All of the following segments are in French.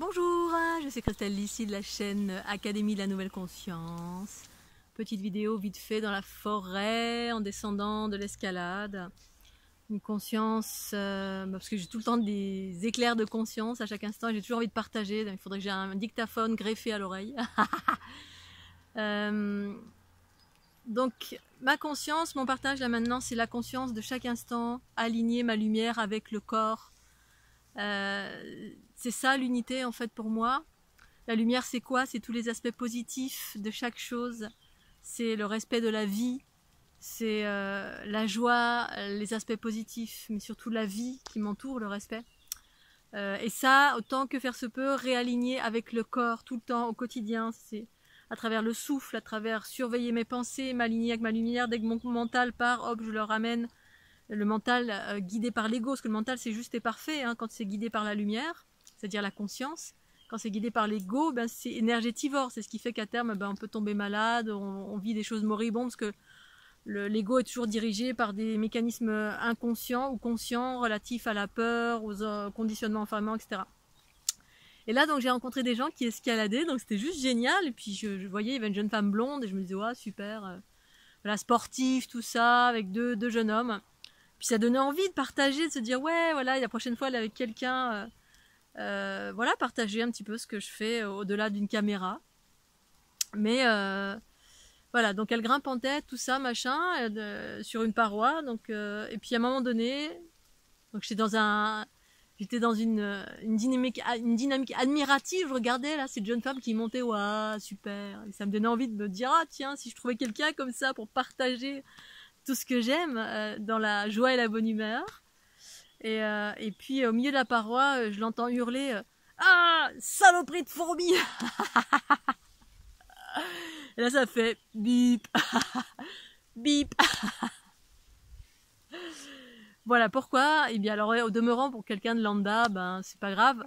Bonjour, je suis Christelle ici de la chaîne Académie de la Nouvelle Conscience. Petite vidéo vite fait dans la forêt en descendant de l'escalade. Une conscience, parce que j'ai tout le temps des éclairs de conscience à chaque instant et j'ai toujours envie de partager. Donc il faudrait que j'ai un dictaphone greffé à l'oreille. Donc ma conscience, mon partage là maintenant, c'est la conscience de chaque instant, aligner ma lumière avec le corps. C'est ça l'unité en fait pour moi. La lumière c'est quoi? C'est tous les aspects positifs de chaque chose. C'est le respect de la vie, c'est la joie, les aspects positifs, mais surtout la vie qui m'entoure, le respect. Et ça, autant que faire se peut, réaligner avec le corps tout le temps, au quotidien. C'est à travers le souffle, à travers surveiller mes pensées, m'aligner avec ma lumière. Dès que mon mental part, hop, je le ramène. Le mental guidé par l'ego, parce que le mental c'est juste et parfait hein, quand c'est guidé par la lumière, c'est-à-dire la conscience. Quand c'est guidé par l'ego, ben, c'est énergétivore, c'est ce qui fait qu'à terme ben, on peut tomber malade, on vit des choses moribondes, parce que l'ego est toujours dirigé par des mécanismes inconscients ou conscients relatifs à la peur, aux conditionnements enfermants, etc. Et là donc j'ai rencontré des gens qui escaladaient, donc c'était juste génial, et puis je voyais, il y avait une jeune femme blonde, et je me disais, ouais, super, voilà, sportif, tout ça, avec deux jeunes hommes. Puis ça donnait envie de partager, de se dire ouais voilà la prochaine fois avec quelqu'un, voilà partager un petit peu ce que je fais au-delà d'une caméra. Mais voilà donc elle grimpe en tête tout ça machin sur une paroi donc et puis à un moment donné donc j'étais dans une dynamique admirative. Je regardais là cette jeune femme qui montait, waouh super, et ça me donnait envie de me dire ah tiens si je trouvais quelqu'un comme ça pour partager tout ce que j'aime dans la joie et la bonne humeur. Et puis au milieu de la paroi, je l'entends hurler ah saloperie de fourmis. Et là ça fait bip bip. Voilà pourquoi. Et bien alors au demeurant pour quelqu'un de lambda, ben c'est pas grave.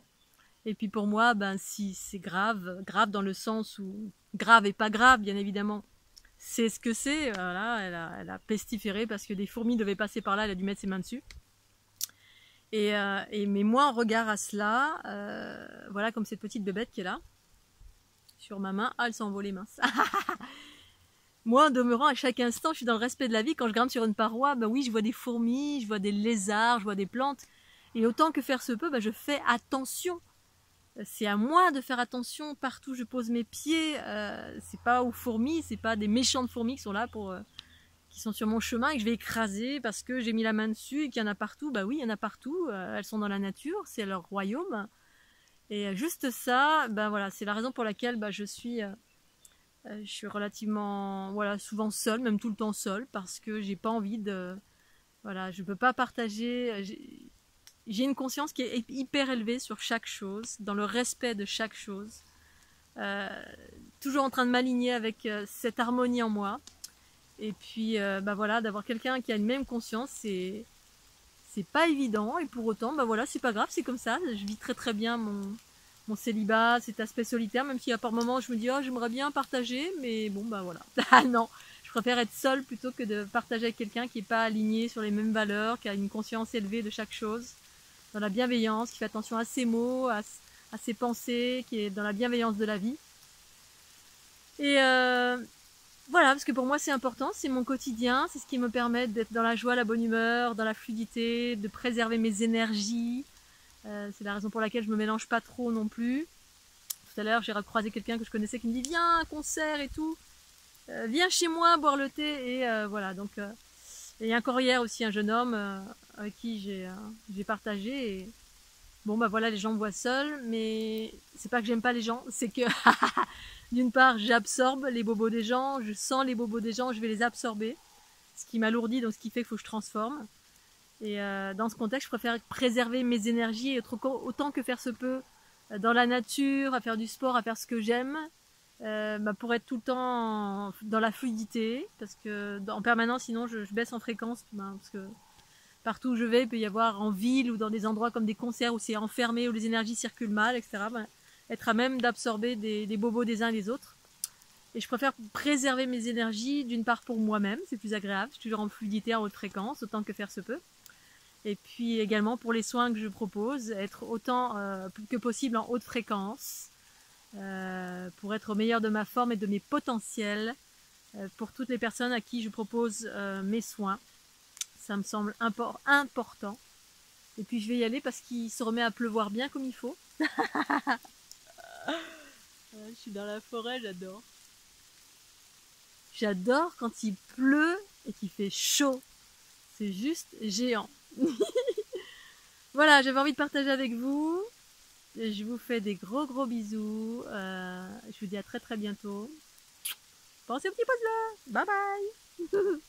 Et puis pour moi, ben si c'est grave, grave dans le sens où grave et pas grave bien évidemment. C'est ce que c'est, voilà, elle a pestiféré parce que des fourmis devaient passer par là, elle a dû mettre ses mains dessus. Mais moi, en regard à cela, voilà comme cette petite bébête qui est là, sur ma main, ah elle s'est envolée mince. Moi, en demeurant à chaque instant, je suis dans le respect de la vie. Quand je grimpe sur une paroi, ben oui, je vois des fourmis, je vois des lézards, je vois des plantes. Et autant que faire se peut, ben je fais attention. C'est à moi de faire attention partout où je pose mes pieds. C'est pas aux fourmis, c'est pas des méchantes fourmis qui sont là qui sont sur mon chemin et que je vais écraser parce que j'ai mis la main dessus et qu'il y en a partout. Bah oui, il y en a partout. Elles sont dans la nature, c'est leur royaume. Et juste ça, ben voilà, c'est la raison pour laquelle je suis relativement, voilà, souvent seule, même tout le temps seule, parce que j'ai pas envie de, voilà, je peux pas partager. J'ai une conscience qui est hyper élevée sur chaque chose, dans le respect de chaque chose. Toujours en train de m'aligner avec cette harmonie en moi. Et puis, voilà, d'avoir quelqu'un qui a une même conscience, c'est pas évident. Et pour autant, voilà, c'est pas grave, c'est comme ça. Je vis très très bien mon célibat, cet aspect solitaire, même si à par moments je me dis, oh, j'aimerais bien partager, mais bon, voilà. Ah non, je préfère être seule plutôt que de partager avec quelqu'un qui n'est pas aligné sur les mêmes valeurs, qui a une conscience élevée de chaque chose, dans la bienveillance, qui fait attention à ses mots, à ses pensées, qui est dans la bienveillance de la vie. Et voilà, parce que pour moi c'est important, c'est mon quotidien, c'est ce qui me permet d'être dans la joie, la bonne humeur, dans la fluidité, de préserver mes énergies. C'est la raison pour laquelle je me mélange pas trop non plus. Tout à l'heure j'ai recroisé quelqu'un que je connaissais qui me dit viens, un concert et tout, viens chez moi boire le thé. Et voilà, donc et encore hier aussi un jeune homme avec qui j'ai partagé. Et bon voilà, les gens me voient seule, mais c'est pas que j'aime pas les gens, c'est que d'une part j'absorbe les bobos des gens, je sens les bobos des gens, je vais les absorber, ce qui m'alourdit, donc ce qui fait qu'il faut que je transforme. Et dans ce contexte, je préfère préserver mes énergies et être autant que faire se peut dans la nature, à faire du sport, à faire ce que j'aime, pour être tout le temps dans la fluidité, parce que en permanence sinon je baisse en fréquence, parce que partout où je vais, il peut y avoir en ville ou dans des endroits comme des concerts où c'est enfermé, où les énergies circulent mal, etc. Être à même d'absorber des bobos des uns et des autres. Et je préfère préserver mes énergies, d'une part pour moi-même, c'est plus agréable, je suis toujours en fluidité, en haute fréquence, autant que faire se peut. Et puis également pour les soins que je propose, être autant que possible en haute fréquence, pour être au meilleur de ma forme et de mes potentiels, pour toutes les personnes à qui je propose mes soins. Ça me semble important. Et puis je vais y aller parce qu'il se remet à pleuvoir bien comme il faut. Je suis dans la forêt, j'adore. J'adore quand il pleut et qu'il fait chaud. C'est juste géant. Voilà, j'avais envie de partager avec vous. Je vous fais des gros bisous. Je vous dis à très bientôt. Pensez au petit pouce bleu. Bye bye.